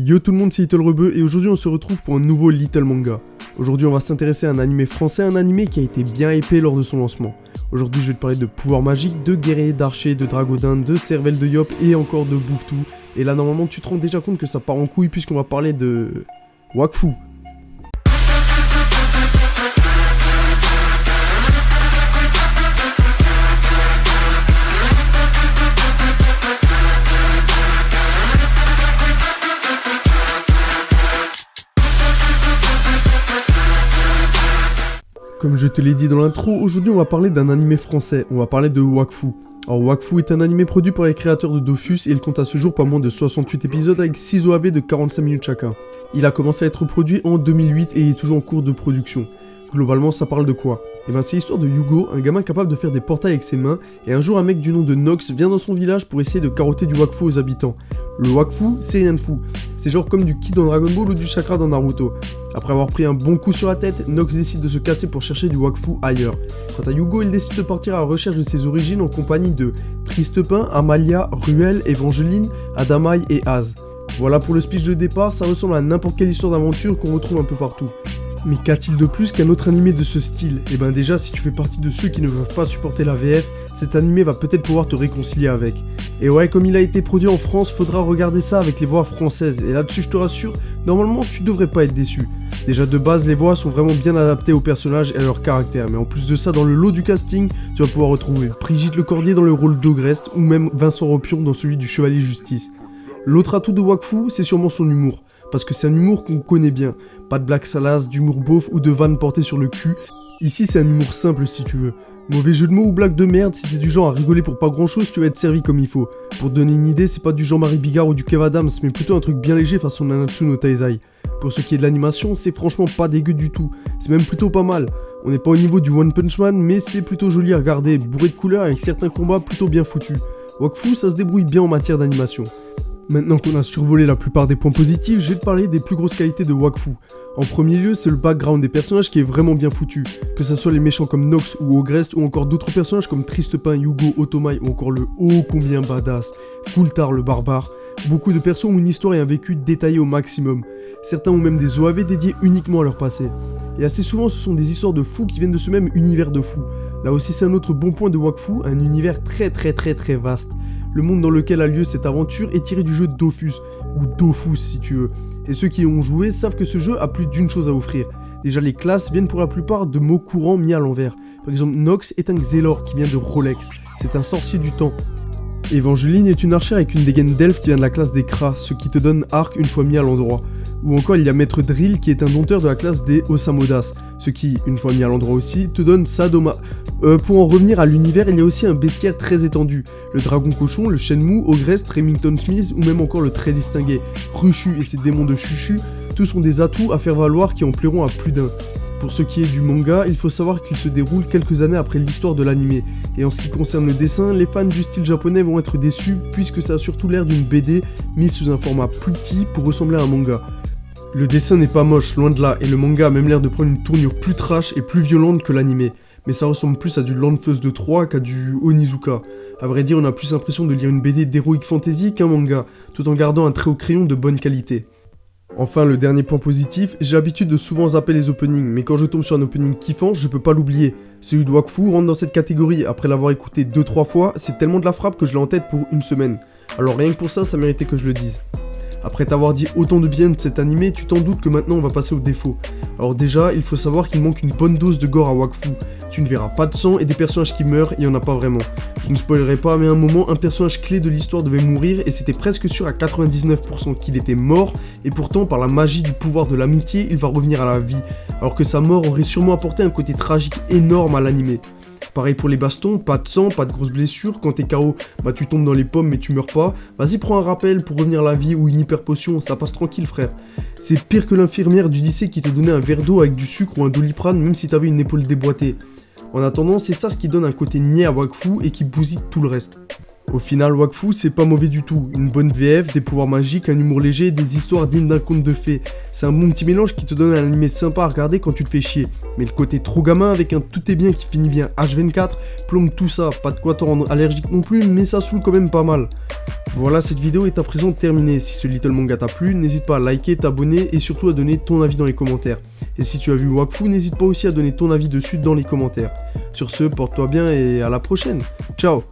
Yo tout le monde, c'est Little Rebeu et aujourd'hui on se retrouve pour un nouveau Little Manga. Aujourd'hui on va s'intéresser à un animé français, un animé qui a été bien hypé lors de son lancement. Aujourd'hui je vais te parler de pouvoirs magiques, de guerriers, d'archers, de dragodins, de cervelle de Yop et encore de Bouffe-Tout. Et là normalement tu te rends déjà compte que ça part en couille puisqu'on va parler de... Wakfu. Comme je te l'ai dit dans l'intro, aujourd'hui on va parler d'un animé français, on va parler de Wakfu. Alors Wakfu est un animé produit par les créateurs de Dofus et il compte à ce jour pas moins de 68 épisodes avec 6 OAV de 45 minutes chacun. Il a commencé à être produit en 2008 et est toujours en cours de production. Globalement ça parle de quoi? Et ben c'est l'histoire de Yugo, un gamin capable de faire des portails avec ses mains, et un jour un mec du nom de Nox vient dans son village pour essayer de carotter du Wakfu aux habitants. Le Wakfu, c'est rien de fou. C'est genre comme du Ki dans Dragon Ball ou du chakra dans Naruto. Après avoir pris un bon coup sur la tête, Nox décide de se casser pour chercher du Wakfu ailleurs. Quant à Yugo, il décide de partir à la recherche de ses origines en compagnie de Tristepin, Amalia, Ruel, Evangeline, Adamaï et Az. Voilà pour le speech de départ, ça ressemble à n'importe quelle histoire d'aventure qu'on retrouve un peu partout. Mais qu'a-t-il de plus qu'un autre animé de ce style? Et ben déjà, si tu fais partie de ceux qui ne peuvent pas supporter la VF, cet animé va peut-être pouvoir te réconcilier avec. Et ouais, comme il a été produit en France, faudra regarder ça avec les voix françaises, et là-dessus je te rassure, normalement tu devrais pas être déçu. Déjà de base, les voix sont vraiment bien adaptées aux personnages et à leur caractère, mais en plus de ça, dans le lot du casting, tu vas pouvoir retrouver Brigitte Lecordier dans le rôle d'Ogreste, ou même Vincent Ropion dans celui du Chevalier Justice. L'autre atout de Wakfu, c'est sûrement son humour, parce que c'est un humour qu'on connaît bien. Pas de blagues salaces, d'humour beauf ou de vannes portées sur le cul. Ici c'est un humour simple si tu veux. Mauvais jeu de mots ou blagues de merde, si t'es du genre à rigoler pour pas grand chose, tu vas être servi comme il faut. Pour te donner une idée, c'est pas du Jean-Marie Bigard ou du Kev Adams, mais plutôt un truc bien léger façon Nanatsu no Taizai. Pour ce qui est de l'animation, c'est franchement pas dégueu du tout. C'est même plutôt pas mal. On n'est pas au niveau du One Punch Man, mais c'est plutôt joli à regarder, bourré de couleurs avec certains combats plutôt bien foutus. Wakfu, ça se débrouille bien en matière d'animation. Maintenant qu'on a survolé la plupart des points positifs, je vais te parler des plus grosses qualités de Wakfu. En premier lieu, c'est le background des personnages qui est vraiment bien foutu. Que ça soit les méchants comme Nox ou Ogreste ou encore d'autres personnages comme Tristepin, Yugo, Otomaï ou encore le oh combien badass, Coulthard le barbare. Beaucoup de persos ont une histoire et un vécu détaillé au maximum. Certains ont même des OAV dédiés uniquement à leur passé. Et assez souvent, ce sont des histoires de fous qui viennent de ce même univers de fous. Là aussi, c'est un autre bon point de Wakfu, un univers très vaste. Le monde dans lequel a lieu cette aventure est tiré du jeu Dofus, ou Dofus si tu veux. Et ceux qui y ont joué savent que ce jeu a plus d'une chose à offrir. Déjà les classes viennent pour la plupart de mots courants mis à l'envers. Par exemple, Nox est un Xelor qui vient de Rolex, c'est un sorcier du temps. Evangeline est une archère avec une dégaine d'elfe qui vient de la classe des Kras, ce qui te donne arc une fois mis à l'endroit. Ou encore il y a Maître Drill qui est un dompteur de la classe des Osamodas, ce qui, une fois mis à l'endroit aussi, te donne Sadoma. Pour en revenir à l'univers, il y a aussi un bestiaire très étendu. Le dragon cochon, le Shenmue, Ogreste, Remington Smith ou même encore le très distingué Ruchu et ses démons de Chuchu, tous sont des atouts à faire valoir qui en plairont à plus d'un. Pour ce qui est du manga, il faut savoir qu'il se déroule quelques années après l'histoire de l'anime. Et en ce qui concerne le dessin, les fans du style japonais vont être déçus puisque ça a surtout l'air d'une BD mise sous un format plus petit pour ressembler à un manga. Le dessin n'est pas moche, loin de là, et le manga a même l'air de prendre une tournure plus trash et plus violente que l'anime. Mais ça ressemble plus à du Landfeus de 3 qu'à du Onizuka. A vrai dire, on a plus l'impression de lire une BD d'Heroic Fantasy qu'un manga, tout en gardant un trait au crayon de bonne qualité. Enfin, le dernier point positif, j'ai l'habitude de souvent zapper les openings, mais quand je tombe sur un opening kiffant, je peux pas l'oublier. Celui de Wakfu rentre dans cette catégorie, après l'avoir écouté 2-3 fois, c'est tellement de la frappe que je l'ai en tête pour une semaine. Alors rien que pour ça méritait que je le dise. Après t'avoir dit autant de bien de cet animé, tu t'en doutes que maintenant on va passer aux défauts. Alors déjà, il faut savoir qu'il manque une bonne dose de gore à Wakfu. Tu ne verras pas de sang et des personnages qui meurent, il y en a pas vraiment. Je ne spoilerai pas, mais à un moment, un personnage clé de l'histoire devait mourir et c'était presque sûr à 99% qu'il était mort, et pourtant par la magie du pouvoir de l'amitié, il va revenir à la vie, alors que sa mort aurait sûrement apporté un côté tragique énorme à l'animé. Pareil pour les bastons, pas de sang, pas de grosses blessures, quand t'es KO, bah tu tombes dans les pommes mais tu meurs pas, vas-y prends un rappel pour revenir à la vie ou une hyper potion, ça passe tranquille frère. C'est pire que l'infirmière du lycée qui te donnait un verre d'eau avec du sucre ou un Doliprane même si t'avais une épaule déboîtée. En attendant, c'est ça ce qui donne un côté niais à Wakfu et qui bousille tout le reste. Au final, Wakfu, c'est pas mauvais du tout. Une bonne VF, des pouvoirs magiques, un humour léger et des histoires dignes d'un conte de fées. C'est un bon petit mélange qui te donne un animé sympa à regarder quand tu te fais chier. Mais le côté trop gamin avec un tout est bien qui finit bien H24 plombe tout ça. Pas de quoi te rendre allergique non plus, mais ça saoule quand même pas mal. Voilà, cette vidéo est à présent terminée. Si ce Little Manga t'a plu, n'hésite pas à liker, t'abonner et surtout à donner ton avis dans les commentaires. Et si tu as vu Wakfu, n'hésite pas aussi à donner ton avis dessus dans les commentaires. Sur ce, porte-toi bien et à la prochaine. Ciao.